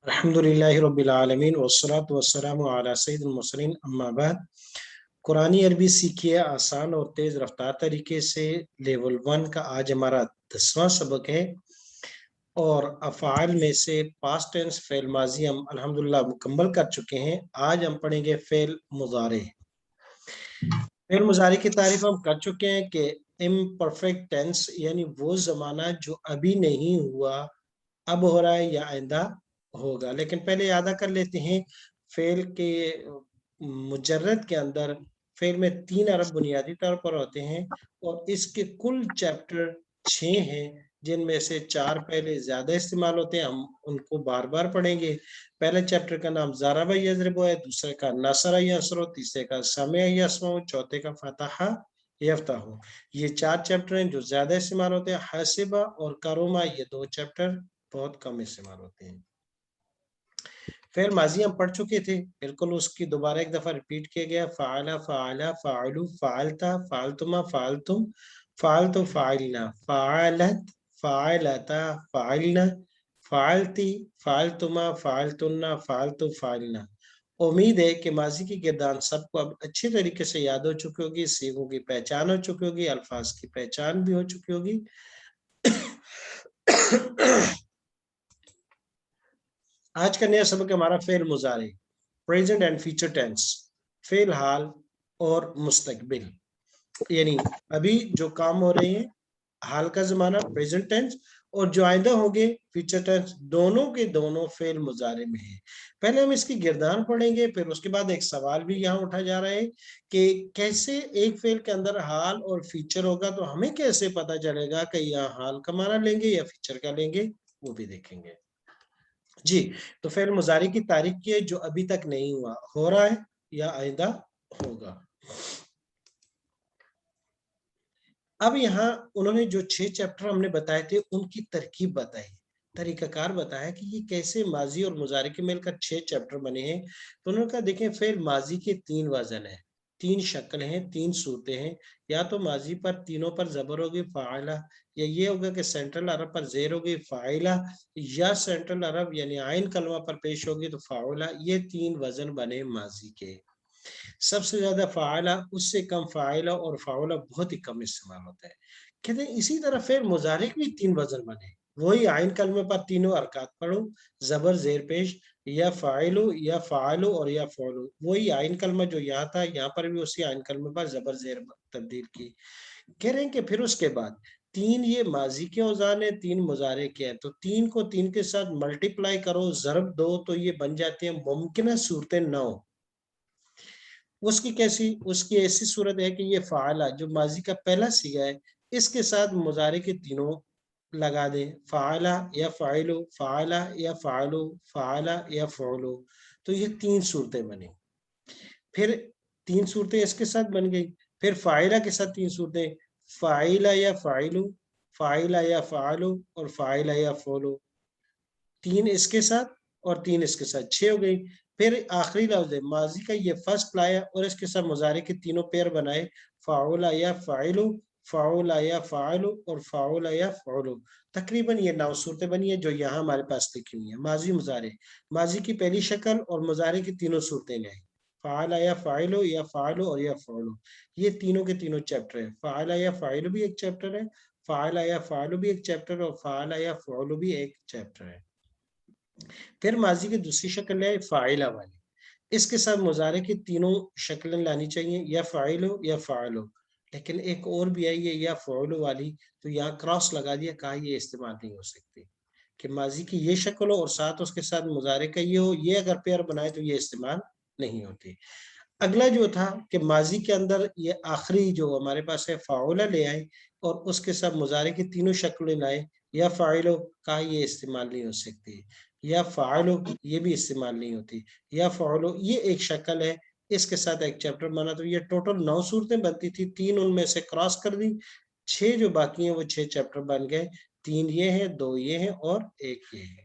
अल्हम्दुलिल्लाहि रब्बिल आलमीन वस्सलातु वस्सलामु अला सय्यिदिल मुरसलीन अम्मा बाद। कुरानी अरबी सीखिए आसान और तेज रफ्तार तरीके से। लेवल 1 का आज हमारा 10वां सबक है और अफ़आल में से पास्ट टेंस फेल माजी हम अल्हम्दुलिल्लाह मुकम्मल कर चुके हैं। आज हम पढ़ेंगे फेल मुजारे। फेल मुजारे की तारीफ हम कर चुके हैं कि इम्परफेक्ट टेंस यानी वो जमाना जो अभी नहीं हुआ, अब हो रहा है या आइंदा होगा। लेकिन पहले याद कर लेते हैं फेल के मुजर्रद के अंदर फेल में 3 अरब बुनियादी तौर पर होते हैं और इसके कुल चैप्टर 6 हैं, जिनमें से 4 पहले ज्यादा इस्तेमाल होते हैं, हम उनको बार बार पढ़ेंगे। पहले चैप्टर का नाम ज़ारबा यज़रिबु है, दूसरे का नसरा यसरो, तीसरे का समिअ यसमउ, चौथे का फतहा यफ्तहु। ये 4 चैप्टर हैं जो ज्यादा इस्तेमाल होते हैं। हसिबा और करुमा ये 2 चैप्टर बहुत कम इस्तेमाल होते हैं। फिर माजी हम पढ़ चुके थे, बिल्कुल उसकी दोबारा एक दफा रिपीट किया गया। फाला फाला फालू फालता फालतुमा फालतुम फालतु फाइलना फालत फालता फाइलना फालती फालतुमा फालतुन्ना फालतु फाइलना। उम्मीद है कि माजी की गिरदान सबको अब अच्छी तरीके से याद हो चुकी होगी, सीखों की पहचान हो चुकी होगी, अल्फाज की पहचान भी हो चुकी होगी। आज का नया सबक हमारा फेल मुजारे, प्रेजेंट एंड फ्यूचर टेंस, फेल हाल और मुस्तकबिल, यानी अभी जो काम हो रहे हैं हाल का जमाना प्रेजेंट टेंस और जो आइंदा होंगे फ्यूचर टेंस, दोनों के दोनों फेल मुजारे में है। पहले हम इसकी गिरदान पढ़ेंगे, फिर उसके बाद एक सवाल भी यहाँ उठा जा रहा है कि कैसे एक फेल के अंदर हाल और फ्यूचर होगा, तो हमें कैसे पता चलेगा कि यहाँ हाल का माना लेंगे या फ्यूचर का लेंगे, वो भी देखेंगे जी। तो फेल मुजारी की तारीख की है जो अभी तक नहीं हुआ, हो रहा है या आइंदा होगा। अब यहाँ उन्होंने जो 6 चैप्टर हमने बताए थे उनकी तरकीब बताई, तरीकाकार बताया कि ये कैसे माजी और मुजारे के मिलकर 6 चैप्टर बने हैं। तो उन्होंने कहा देखें फेल माजी के 3 वजन है, 3 शक्ल हैं, 3 सूरतें हैं। या तो माजी पर तीनों पर जबर होगी फाइला, या ये होगा कि सेंट्रल अरब पर जेर होगी फाइला, या सेंट्रल अरब यानी आइन कलमा पर पेश होगी तो फाउला। ये 3 वजन बने माजी के। सबसे ज्यादा फाइला, उससे कम फाइला और फाउला बहुत ही कम इस्तेमाल होता है। कहते हैं इसी तरह फिर मुजारिक भी 3 वजन बने, वही आइन कलमे पर तीनों हरकत पढ़ो, जबर जेर पेश, या फाइलू या फाइलू और या फौलू। वही आइन कलमा जो यहाँ था यहाँ पर भी उसी आइन कलमे पर जबर जेर तब्दील की। कह रहे हैं कि फिर उसके बाद 3 ये माजी के औजान है, 3 मुजारे के हैं, तो 3 को 3 के साथ मल्टीप्लाई करो, जरब दो, तो ये बन जाते हैं मुमकिन सूरतें 9। उसकी कैसी, उसकी ऐसी सूरत है कि ये फाला जो माजी का पहला सीगा है इसके साथ मुजारे के तीनों लगा दें, फाला या फाइलो, फाला या फाइलो, फाला या फौलो, तो ये 3 सूरतें बनी। फिर 3 सूरतें इसके साथ बन गई, फिर फाइला के साथ 3 सूरतें, फाइला या फाइलो, फाइला या फाइलो और फाइला या फौलो, 3 इसके साथ और 3 इसके साथ, 6 हो गई। फिर आखिरी लफ्ज है माजी का, ये फर्स्ट लाया और इसके साथ मुजारे के तीनों पेयर बनाए, फाउला या फाइलू, फाउला या फाइलू और फाउला या फाउलू। तकरीबन ये 9 सूरतें बनी है जो यहाँ हमारे पास लिखी हुई है। माजी मुजारे, माजी की पहली शक्ल और मुजारे की तीनों सूरतें लें, फाला या फाइलो या फाइलो और या फाउलू। ये तीनों के तीनों चैप्टर है। फाला या फाइलू भी एक चैप्टर है, फाला या फाइलू भी एक चैप्टर और फाला या फाउलू भी एक चैप्टर है। फिर माजी की दूसरी शक्ल है फाइला वाली, इसके साथ मुजारे की तीनों शक्लें लानी चाहिए, या फाइलो या फाइलो। लेकिन एक और भी आई है या फाइलो वाली, तो यहाँ क्रॉस लगा दिया, कहा ये इस्तेमाल नहीं हो सकती कि माजी की ये शक्ल हो और साथ उसके साथ मुजारे का ये हो, ये अगर पेयर बनाए तो ये इस्तेमाल नहीं होती। अगला जो था कि माजी के अंदर ये आखिरी जो हमारे पास है फाउला ले आए और उसके साथ मुजारे की तीनों शक्लें लाए, या फाइलो, कहा ये इस्तेमाल नहीं हो सकती, या फाइलो ये भी इस्तेमाल नहीं होती, या फाइलो ये एक शक्ल है, इसके साथ एक चैप्टर बना। तो ये टोटल 9 सूरतें बनती थी, 3 उनमें से क्रॉस कर दी, 6 जो बाकी हैं वो 6 चैप्टर बन गए। 3 ये हैं, 2 ये हैं और 1 ये है।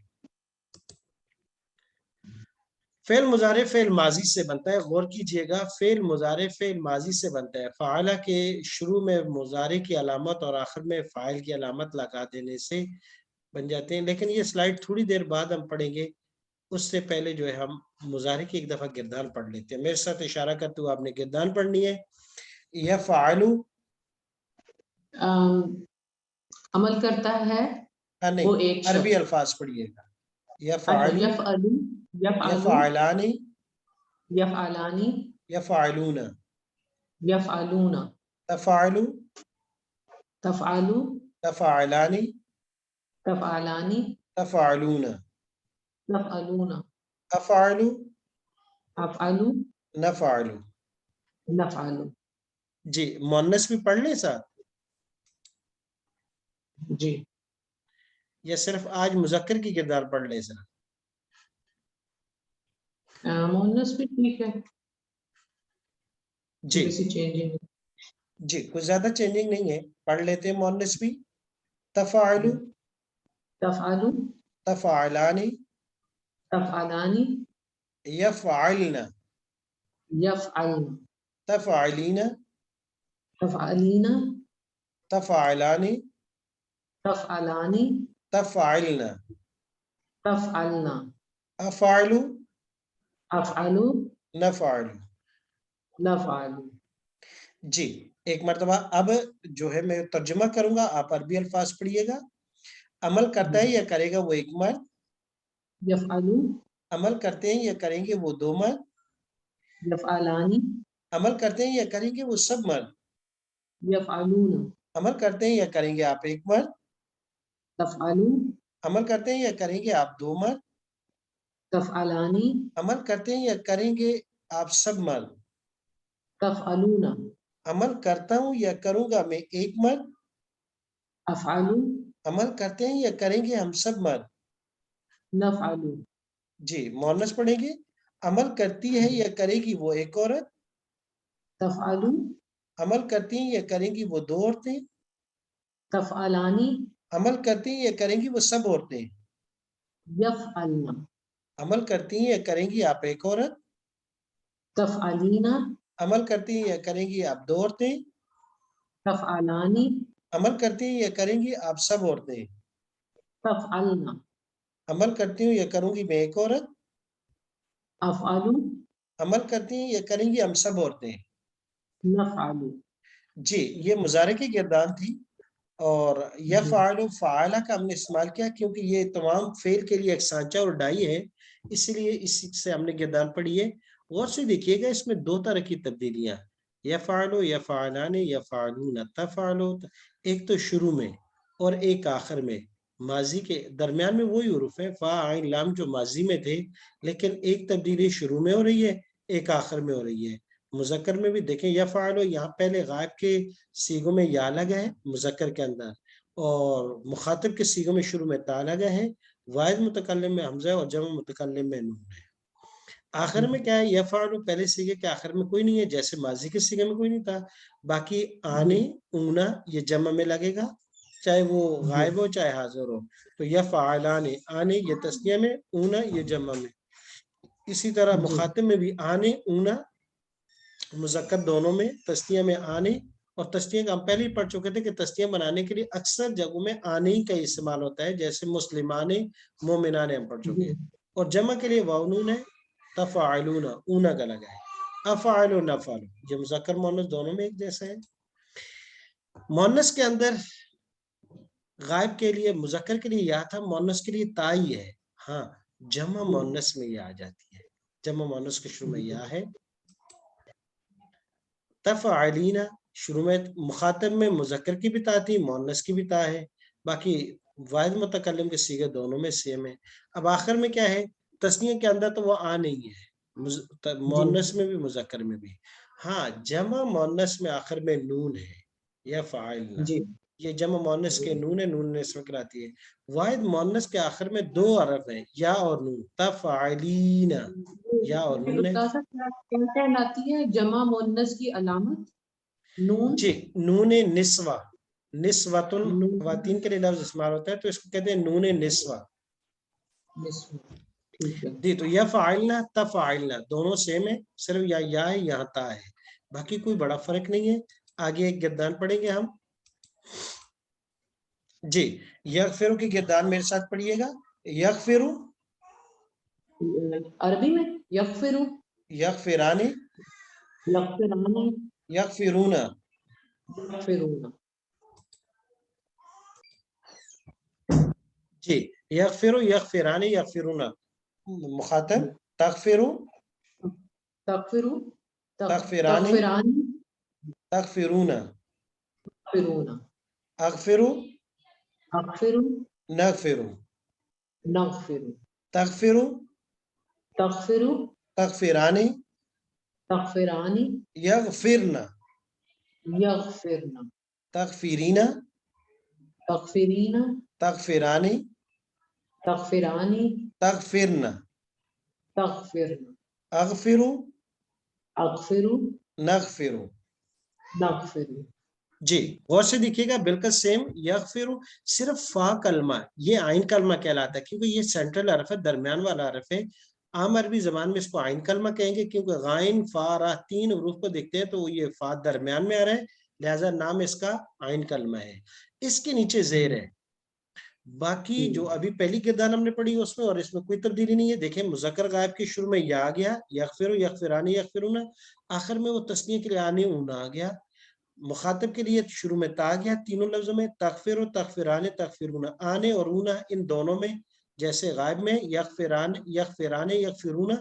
फेल मुजारे फेल माजी से बनता है, गौर कीजिएगा, फेल मुजारे फेल माजी से बनता है। फाइला के शुरू में मुजारे की अलामत और आखिर में फाइल की अलामत लगा देने से बन जाते हैं। लेकिन ये स्लाइड थोड़ी देर बाद हम पढ़ेंगे اس سے پہلے جو ہے ہم مضارع کی ایک دفعہ گردان پڑھ لیتے ہیں. میرے ساتھ اشارہ کرتے ہوئے آپ نے گردان پڑھنی ہے. یفعل عمل کرتا ہے. نہیں وہ ایک عربی شخص. الفاظ پڑھیے گا. اچھا یفعل یفعلو یفعلان یفعلانی یفعلون یفعلون تفعل تفعلو تفعلان تفعلانی تفعلون تفعلون افعل افعلو نفعل. نفعلو. جی مؤنث بھی پڑھ لیں ساتھ جی یا صرف آج مذکر کی کردار پڑھ لیں سر؟ مؤنث بھی ٹھیک ہے. جی تھوڑی سی چینجنگ. جی کچھ زیادہ چینجنگ نہیں ہے, پڑھ لیتے ہیں مؤنث بھی. تفعل تفعلو تفعلان تفعلانی یفعلن یفعلن تفعلین تفعلین تفعلان تفعلانی تفعلن تفعلنا افعل افعلو نفعل. نفعلو. جی ایک مرتبہ اب جو ہے میں ترجمہ کروں گا, آپ عربی الفاظ پڑھیے گا. عمل کرتا ہے یا کرے گا وہ ایک مرد, یفعلو عمل کرتے ہیں یا کریں گے وہ دو مرد, یفعلانی عمل کرتے ہیں یا کریں گے وہ سب مرد, یفعلون عمل کرتے ہیں یا کریں گے آپ ایک مرد, تفعلو عمل کرتے ہیں یا کریں گے آپ دو مرد, تفعلانی عمل کرتے ہیں یا کریں گے آپ سب مرد, تفعلون عمل کرتا ہوں یا کروں گا میں ایک مرد, افعلو عمل کرتے ہیں یا کریں گے ہم سب مرد. نفعلو. جی مؤنث پڑھیں گے. عمل کرتی ہے یا کرے گی وہ ایک عورت, تفعلو عمل کرتی ہیں یا کریں گی وہ دو عورتیں, تفعلانی عمل کرتی ہیں یا کریں گی وہ سب عورتیں, یفعلنا عمل کرتی ہیں یا کریں گی آپ ایک عورت, تفعلینا عمل کرتی ہیں یا کریں گی آپ دو عورتیں, تفعلانی عمل کرتی ہیں یا کریں گی آپ سب عورتیں, تفعلنا عمل کرتی ہوں یا کروں گی میں ایک عورت, افعلو عمل کرتی ہیں یا کریں گی ہم سب عورتیں. نفعلو. جی یہ مضارع کی گردان تھی. اور یفعل فعالہ کا ہم نے استعمال کیا کیونکہ یہ تمام فعل کے لیے ایک سانچہ اور ڈائی ہے, اسی لیے اس سے ہم نے گردان پڑھی ہے. غور سے دیکھیے گا اس میں دو طرح کی تبدیلیاں, یفعل یفعلان یفعلون تفعل, ایک تو شروع میں اور ایک آخر میں. ماضی کے درمیان میں وہی حروف ہیں فا عین لام جو ماضی میں تھے, لیکن ایک تبدیلی شروع میں ہو رہی ہے ایک آخر میں ہو رہی ہے. مذکر میں بھی دیکھیں یفعل, یہاں پہلے غائب کے صیغوں میں یا لگا ہے مذکر کے اندر, اور مخاطب کے صیغوں میں شروع میں تا لگا ہے, واحد متکلم میں حمزہ اور جمع متکلم میں نون ہے. آخر میں کیا ہے یفعل, پہلے صیغے کے آخر میں کوئی نہیں ہے جیسے ماضی کے صیغے میں کوئی نہیں تھا. باقی آنے اونا یہ جمع میں لگے گا چاہے وہ غائب ہو چاہے حاضر ہو. تو یفعلان آنے یہ تسنیہ میں, اونا یہ جمع میں. اسی طرح مخاطب میں بھی آنے اونا مذکر دونوں میں, تسنیہ میں آنے, اور تسنیہ کا ہم پہلے ہی پڑھ چکے تھے کہ تسنیہ بنانے کے لیے اکثر جگہوں میں آنے ہی کا استعمال ہوتا ہے, جیسے مسلمان مومنان ہم پڑھ چکے ہیں. اور جمع کے لیے واو نون ہے, تفعلون اونا کا لگا ہے, افعل و نفعل, یہ مذکر مؤنث دونوں میں ایک جیسا ہے. مؤنث کے اندر غائب کے لیے مذکر کے لیے یا تھا, مؤنث کے لیے تا ہی ہے. ہاں جمع مؤنث میں یہ آ جاتی ہے, جمع مؤنث کے شروع میں یا ہے. تفعلین شروع میں مخاطب میں مذکر کی بھی تا تھی, مؤنث کی بھی تا ہے, باقی واحد متکلم کے صیغے دونوں میں سیم ہے. اب آخر میں کیا ہے, تسنیہ کے اندر تو وہ آ نہیں ہے, مؤنث میں بھی مذکر میں بھی. ہاں جمع مؤنث میں آخر میں نون ہے, یفعلن, یہ جمع مؤنث کے نون ہے, نون نے اس میں کراتی ہے. واحد مؤنث کے آخر میں دو حرف ہیں, یا اور نون, تفعلین یا اور نون ہے. کہلاتی ہے جمع مؤنث کی علامت نون؟ جی نون نسوہ, نسوۃن خواتین کے لیے لفظ استعمال ہوتا ہے تو اس کو کہتے ہیں نون نسوہ. جی تو یفعلن تفعلن دونوں سیم ہے, صرف یا ہے یہاں تا ہے, باقی کوئی بڑا فرق نہیں ہے. آگے ایک گردان پڑھیں گے ہم. جی یغفر کی گردان میرے ساتھ پڑھیے گا. یغفر عربی میں یغفرو یغفرانی یغفرانی یغفرون یغفرون. جی یغفرو یغفرانی یغفرون مخاطب تغفرو تغفرو تغفرانی تغفرانی تغفرون تغفرون. اغفرو اغفرو نغفرو نغفرو. تغفرو تغفرو تغفرانی تغفرانی یغفرن یغفرن. تغفرین تغفرین تغفرانی تغفرانی تغفرن تغفرن. اغفرو اغفرو نغفرو. نغفرو. جی غور سے دیکھیے گا بالکل سیم یغفرو صرف فا کلمہ یہ عین کلمہ کہلاتا ہے کیونکہ یہ سینٹرل حرف ہے درمیان والا حرف ہے. عام عربی زبان میں اس کو عین کلمہ کہیں گے کیونکہ غائن فا را تین حروف کو دیکھتے ہیں تو یہ فا درمیان میں آ رہا ہے لہذا نام اس کا عین کلمہ ہے. اس کے نیچے زیر ہے. باقی جو ابھی پہلی گردان ہم نے پڑھی اس میں اور اس میں کوئی تبدیلی نہیں ہے. دیکھیں مذکر غائب کے شروع میں یا آ گیا یغفرو یغفرانی یغفرون آخر میں وہ تسنیہ کے لیے آنے اون آ گیا. مخاطب کے لیے شروع میں تا گیا تینوں لفظوں میں تغفر تغفران تغفرون آنے اور اونا ان دونوں میں جیسے غائب میں یغفران یغفران یغفرون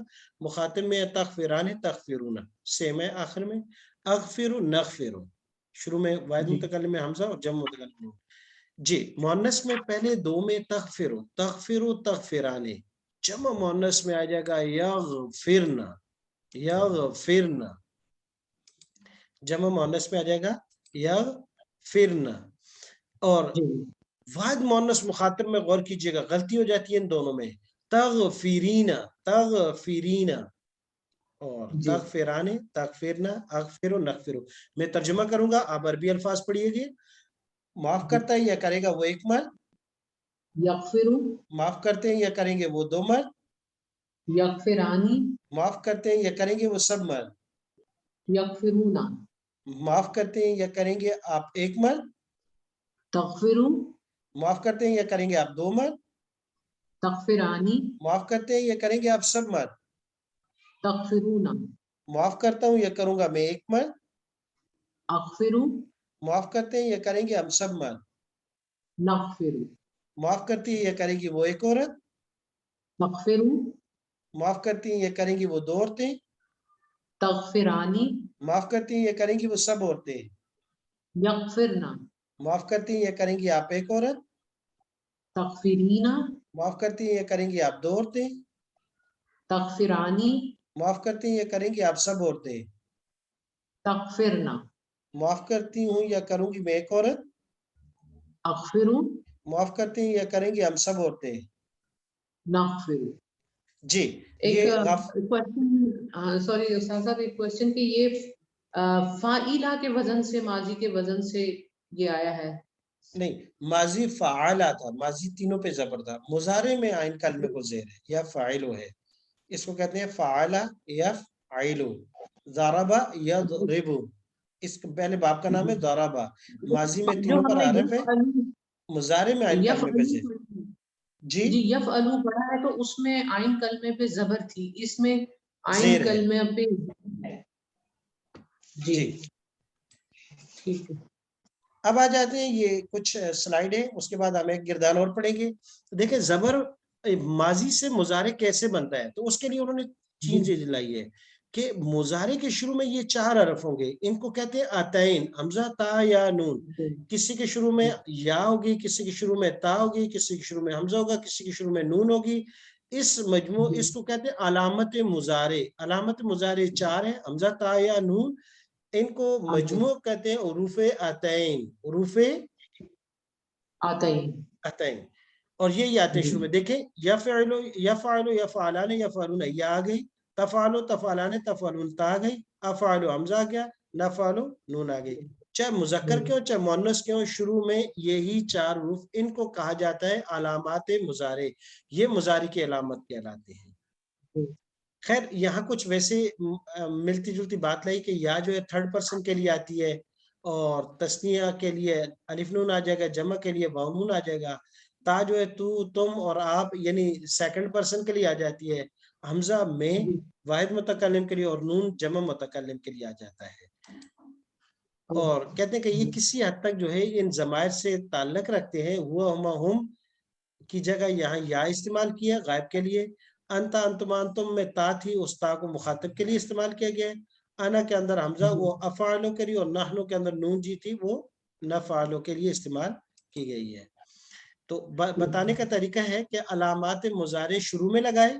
مخاطب میں تغفران تغفرون سیم ہے. آخر میں اغفر نغفر شروع میں واحد متکلم میں حمزہ اور جمع متکلم. جی مؤنث میں پہلے دو میں تغفر تغفر تغفران جمع مؤنث میں آ جائے گا یغفرن یغفرن جمع مؤنث میں آ جائے گا یغفرن. اور واحد مؤنث مخاطب میں غور کیجئے گا غلطی ہو جاتی ہے ان دونوں میں تغفرین تغفرین اور تغفران تغفرنا اغفر و نغفر. میں ترجمہ کروں گا آپ عربی الفاظ پڑھیے گے. معاف کرتا ہے یا کرے گا وہ ایک مرد یغفرو معاف کرتے ہیں یا کریں گے وہ دو مرد یغفرانی معاف کرتے ہیں یا کریں گے وہ سب مرد یغفرون معاف کرتے ہیں یا کریں گے آپ ایک مرد تغفرو معاف کرتے ہیں یا کریں گے آپ دو مرد تغفرانی معاف کرتے ہیں یا کریں گے آپ سب مرد تغفرون معاف کرتا ہوں یا کروں گا میں ایک مرد اغفرو معاف کرتے ہیں یا کریں گے ہم سب مرد نغفرو معاف کرتی ہے یا کریں گی وہ ایک عورت تغفرو معاف کرتی ہیں یا کریں گی وہ دو عورتیں تغفرانی معاف کرتی ہیں یا کریں گی وہ سب عورتیں یغفرنا معاف کرتی ہیں یا کریں گی آپ ایک عورت تغفرینا معاف کرتی ہیں یا کریں گی آپ دو عورتیں تغفرانی معاف کرتی ہیں یا کریں گی آپ سب عورتیں تغفرنا معاف کرتی ہوں یا کروں گی میں ایک عورت اغفرو معاف کرتے ہیں یا کریں گے ہم سب عورتیں نغفرو. جی ایک یہ کوشچن سوری استاد صاحب ایک کوشچن کہ یہ فاعلہ کے وزن سے ماضی کے وزن سے یہ آیا ہے نہیں ماضی فعالہ تھا ماضی تینوں پہ زبر تھا مضارع میں عین کلمے کو زیر ہے یا فاعلو ہے اس کو کہتے ہیں فعالہ یا فاعلو ضربہ یا ضربو اس پہلے باپ کا نام ہے ضربہ ماضی میں جو تینوں ہم پر نے حرف ہے مضارع میں عین کلمے پہ زیر جی یفعلو پڑھا ہے تو اس میں عین کلمے پہ زبر تھی اس میں عین زیر ہے کلمے پہ جی ٹھیک ہے. اب آ جاتے ہیں یہ کچھ سلائیڈ ہے اس کے بعد ہم ایک گردان اور پڑھیں گے. دیکھیں زبر ماضی سے مضارع کیسے بنتا ہے تو اس کے لیے انہوں نے چیز لائی ہے کہ مضارع کے شروع میں یہ چار حرف ہوں گے ان کو کہتے ہیں آتین حمزہ تا یا نون. کسی کے شروع میں یا ہوگی کسی کے شروع میں تا ہوگی کسی کے شروع میں حمزہ ہوگا کسی کے شروع میں نون ہوگی. اس مجموع اس کو کہتے ہیں علامت مضارع. علامت مضارع چار ہے حمزہ تا یا نون. ان کو مجموع کہتے ہیں حروف آتین حروف آتین اور یہ آتے ہیں شروع میں. دیکھیں یفعلو یفعلو یفعلان یفعلون یا آ گئی تفعلو تفعلان تفعلون تا آ گئی افعلو حمزہ آ گیا نفعلو نون آ گئی. چاہے مذکر کیوں چاہے مؤنث کیوں شروع میں یہی چار حروف ان کو کہا جاتا ہے علامات مضارع. یہ مضارع کی علامت کہلاتے ہیں. خیر یہاں کچھ ویسے ملتی جلتی بات لائی کہ یا جو ہے تھرڈ پرسن کے لیے آتی ہے اور تسنیہ کے لیے الف نون آ جائے گا جمع کے لیے واو نون آ جائے گا. تا جو ہے تو تم اور آپ یعنی سیکنڈ پرسن کے لیے آ جاتی ہے हमजा में वाहिद मुतकल्लिम के लिए और नून जमा मुतकल्लिम के लिए आ जाता है। और कहते हैं कि ये किसी हद तक जो है इन ज़मायर से ताल्लुक रखते हैं। हुआ हम की जगह यहाँ या इस्तेमाल किया गायब के लिए। अंता अंतुमा अंतुम में ता थी, उस ता को मुखातिब के लिए इस्तेमाल किया गया है। अना के अंदर हमजा वो अफ़ालो के लिए और नहनो के अंदर नून जी थी वो नफ़ालो के लिए इस्तेमाल की गई है। तो बताने का तरीका है कि अलामात मुजारे शुरू में लगाए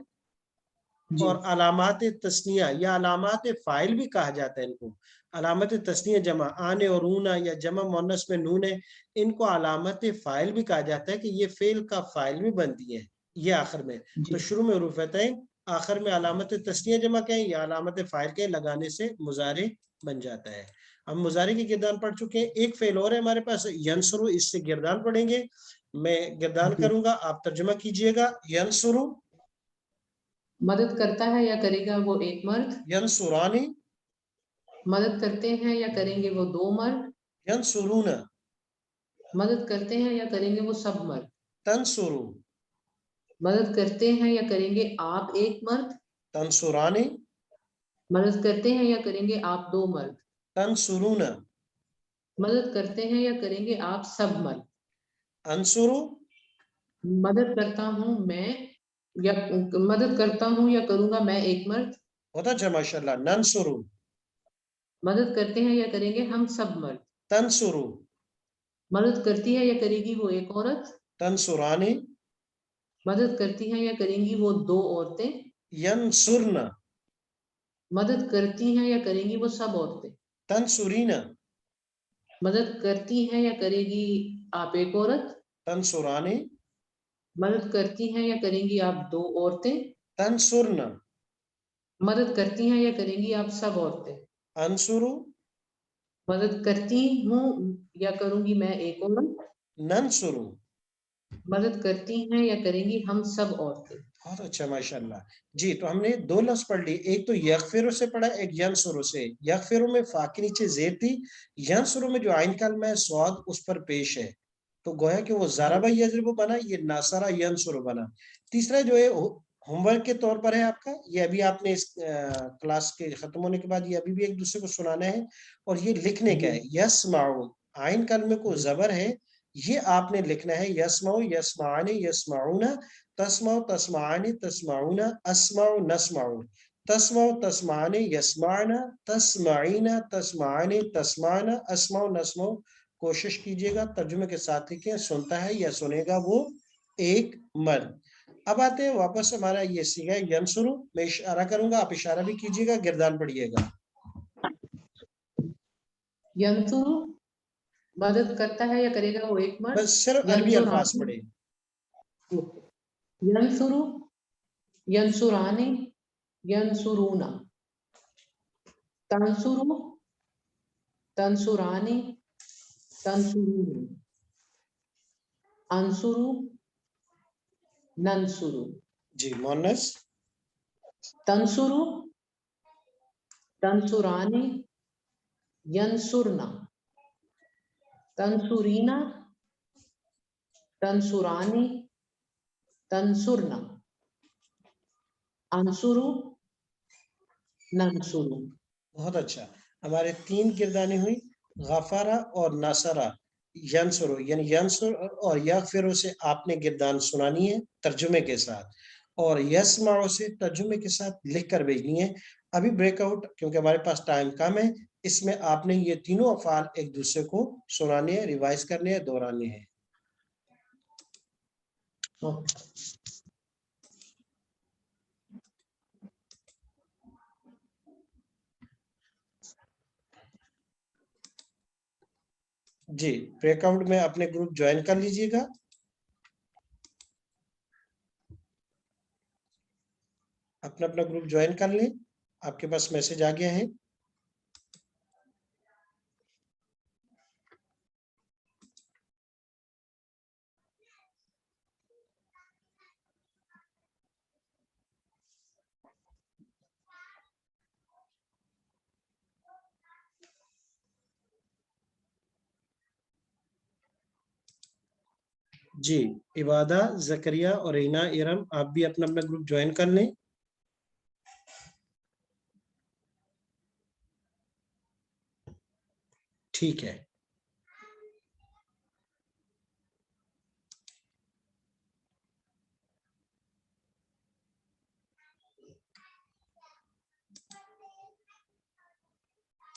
और अलामात तस्निया या अलामात फ़ाइल भी कहा जाता है इनको। अलामत तस्निया जमा आने और ऊना या जमा मुन्नस में नून है, इनको अलामत फ़ाइल भी कहा जाता है कि ये फ़ेल का फ़ाइल भी बनती है ये आखिर में। तो शुरू में हुरूफ़ैन, आखिर में अलामत तस्निया जमा कहें या अलामत फ़ाइल के लगाने से मुजारे बन जाता है। हम मुजारे की गिरदान पढ़ चुके हैं। एक फ़ेल और है हमारे पास यंसुरु, इससे गिरदान पढ़ेंगे। मैं गिरदान करूंगा, आप तर्जुमा कीजिएगा। यंसुरु मदद करता है या करेगा वो एक मर्द। यंसुरानी मदद करते हैं या करेंगे वो दो मर्द। यंसुरूना मदद करते हैं या करेंगे वो सब मर्द। तंसुरु मदद करते हैं या करेंगे आप एक मर्द। तंसुरानी मदद करते हैं या करेंगे आप दो मर्द। तंसुरूना मदद करते हैं या करेंगे आप सब मर्द। अंसुरु मदद करता हूँ मैं या मदद करता हूँ या करूंगा मैं एक मर्द। बहुत अच्छा माशाल्लाह। नंसुरु मदद करते हैं या करेंगे हम सब मर्द। तंसुरु मदद करती है या करेगी वो एक औरत। तंसुरानी मदद करती है या करेंगी वो दो औरतें। यंसुरना मदद करती हैं या करेंगी वो सब औरतें। तंसुरीना मदद करती हैं या करेगी आप एक औरत। तंसुरानी मदद करती हैं या करेंगी आप दो औरतें। तंसुरना मदद करती हैं या करेंगी आप सब औरतें। अंसुरु मदद करती हूँ या करूंगी मैं एक औरत। नंसुरु। मदद करती हैं या करेंगी हम सब औरतें। बहुत अच्छा माशाल्लाह जी। तो हमने दो लफ्ज पढ़ लिए, एक तो यगफिरु से पढ़ा, एक यंसुरु से। यगफिरु में फा के नीचे जेर थी, यंसुरु में जो आइन कलमा है स्वाद उस पर पेश है, तो गोया कि वो ज़राबा यज़रिबु बना, ये नासरा यंसुरु बना। तीसरा जो है होमवर्क के तौर पर है आपका, ये अभी आपने इस क्लास के खत्म होने के बाद ये अभी भी एक दूसरे को सुनाना है और ये लिखने का है। यस्माउ आइन कलमे को जबर है, ये आपने लिखना है। यस्माउ यस्मानी यस्माउना तस्माउ तस्मानी तस्माउना अस्माउ नस्माउ तस्माउ तस्मानी यस्माना तस्माइना तस्मानी तस्माना अस्माउ नस्माउ। कोशिश कीजिएगा तर्जुमे के साथ लिखें। सुनता है या सुनेगा वो एक मर्द। अब आते हैं वापस हमारा ये सीगा यंसुरु। मैं इशारा करूंगा, आप इशारा भी कीजिएगा, गिरदान पढ़िएगा। यंसुरु मदद करता है या करेगा वो एक मर्द। बस सिर्फ अरबी अल्फाज पढ़े। यंसुरु यंसुरानी यंसुरूना तंसुरु तंसुरानी तंसुरूनी अंसुरु नंसुरु। जी मोनस तंसुरु तंसुरानी यंसुरना तंसुरीना तंसुरानी तंसुरना अंसुरु नंसुरु। बहुत अच्छा। हमारे तीन किरदानी हुई, गफारा और नासरा। यंसुरु यानी यंसुर और यगफिरु से आपने गिरदान सुनानी है तर्जुमे के साथ, और यस्माउ से तर्जुमे के साथ लिख कर भेजनी है। अभी ब्रेकआउट, क्योंकि हमारे पास टाइम कम है, इसमें आपने ये तीनों अफ़ाल एक दूसरे को सुनाने हैं, रिवाइज करने हैं, दोहराने हैं। जी ब्रेकआउट में अपने ग्रुप ज्वाइन कर लीजिएगा। अपना अपना ग्रुप ज्वाइन कर लें। आपके पास मैसेज आ गया है। जी इबादा, जकरिया और रीना, इरम, आप भी अपना अपना ग्रुप ज्वाइन कर लें। ठीक है।